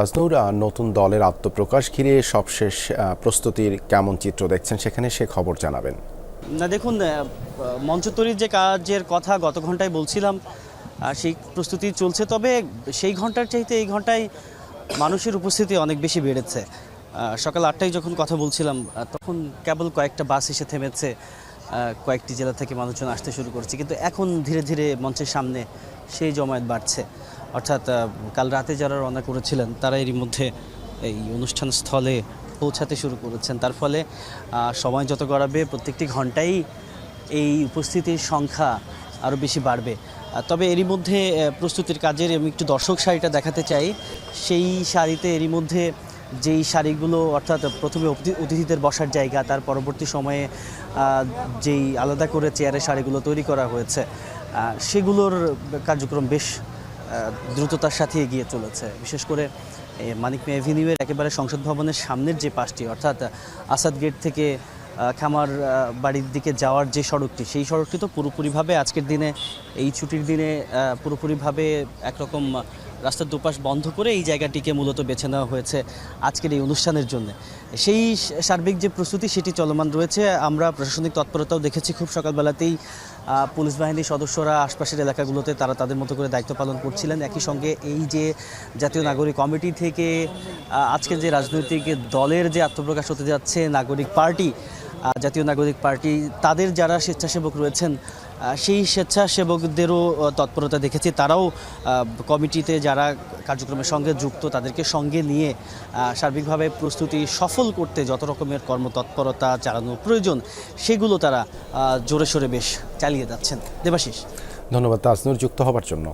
আজনুর নতুন দলের আত্মপ্রকাশ ঘিরে সবশেষ প্রস্তুতির কেমন চিত্র দেখছেন, সেখানে সে খবর জানাবেন। না দেখুন, মঞ্চ তৈরির যে কাজের কথা গত ঘন্টায় বলছিলাম, সেই প্রস্তুতি চলছে। তবে সেই ঘন্টার চাইতে এই ঘন্টায় মানুষের উপস্থিতি অনেক বেশি বেড়েছে। সকাল 8টায় যখন কথা বলছিলাম তখন কেবল কয়েকটা বাস এসে থেমেছে, কয়েকটি জেলা থেকে মানুষজন আসতে শুরু করছে, কিন্তু এখন ধীরে ধীরে মঞ্চের সামনে সেই জমায়েত বাড়ছে। অর্থাৎ কাল রাতে যারা রওনা করেছিলেন তারা এরই মধ্যে এই অনুষ্ঠান স্থলে পৌঁছাতে শুরু করেছেন। তার ফলে সময় যত গড়াবে প্রত্যেকটি ঘন্টায় এই উপস্থিতির সংখ্যা আরও বেশি বাড়বে। তবে এরই মধ্যে প্রস্তুতির কাজের আমি একটু দর্শক সারিটা দেখাতে চাই। সেই সারিতে এরই মধ্যে যেই সারিগুলো, অর্থাৎ প্রথমে অতিথিদের বসার জায়গা, তার পরবর্তী সময়ে যেই আলাদা করে চেয়ারের সারিগুলো তৈরি করা হয়েছে, সেগুলোর কার্যক্রম বেশ দ্রুততার সাথে এগিয়ে চলেছে। বিশেষ করে মানিক মিয়া এভিনিউয়ের একেবারে সংসদ ভবনের সামনের যে পাশটি, অর্থাৎ আসাদ গেট থেকে খামার বাড়ির দিকে যাওয়ার যে সড়কটি, সেই সড়কটি তো পুরোপুরিভাবে আজকের দিনে, এই ছুটির দিনে পুরোপুরিভাবে একরকম রাস্তার দুপাশ বন্ধ করে এই জায়গাটিকে মূলত বেছে নেওয়া হয়েছে আজকের এই অনুষ্ঠানের জন্য। সেই সার্বিক যে প্রস্তুতি সেটি চলমান রয়েছে। আমরা প্রশাসনিক তৎপরতাও দেখেছি, খুব সকালবেলাতেই পুলিশ বাহিনীর সদস্যরা আশপাশের এলাকাগুলোতে তারা তাদের মতো করে দায়িত্ব পালন করছিলেন। একই সঙ্গে এই যে জাতীয় নাগরিক কমিটি থেকে আজকের যে রাজনৈতিক দলের যে আত্মপ্রকাশ হতে যাচ্ছে, নাগরিক পার্টি, জাতীয় নাগরিক পার্টি, তাদের যারা স্বেচ্ছাসেবক রয়েছেন সেই স্বেচ্ছাসেবকদেরও তৎপরতা দেখেছি। তারাও কমিটিতে যারা কার্যক্রমের সঙ্গে যুক্ত তাদেরকে সঙ্গে নিয়ে সার্বিকভাবে প্রস্তুতি সফল করতে যত রকমের কর্মতৎপরতা চালানো প্রয়োজন সেগুলো তারা জোরে সোরে বেশ চালিয়ে যাচ্ছেন। দেবাশিস, ধন্যবাদ তাজনুর যুক্ত হবার জন্য।